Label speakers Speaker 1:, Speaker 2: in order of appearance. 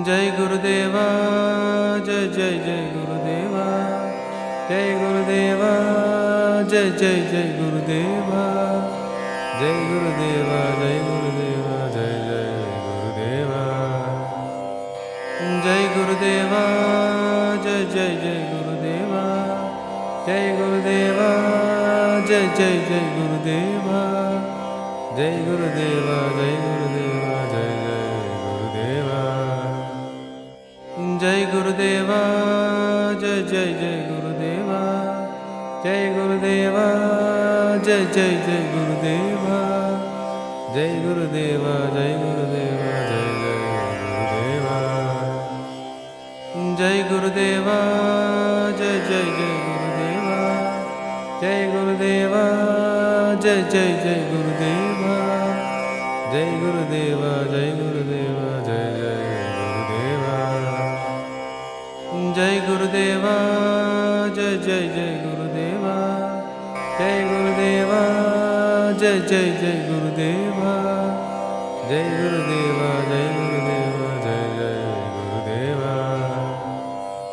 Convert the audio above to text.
Speaker 1: जय गुरुदेवा जय जय जय गुरुदेवा जय गुरुदेवा जय जय जय गुरुदेवा जय गुरुदेवा जय गुरुदेवा जय जय गुरुदेवा जय गुरुदेवा जय जय जय गुरुदेवा जय गुरुदेवा जय जय जय गुरुदेवा जय गुरुदेवा जय गुरुदेवा जय जय गुरुदेवा जय जय जय गुरुदेवा जय गुरुदेवा जय जय जय गुरुदेवा जय गुरुदेवा जय गुरुदेवा जय गुरुदेवा जय जय जय गुरुदेवा जय गुरुदेवा जय जय जय गुरुदेवा जय गुरुदेवा जय गुरुदेवा जय जय गुरुदेवा जय जय जय गुरुदेवा जय गुरुदेवा जय जय जय गुरुदेवा जय गुरुदेवा जय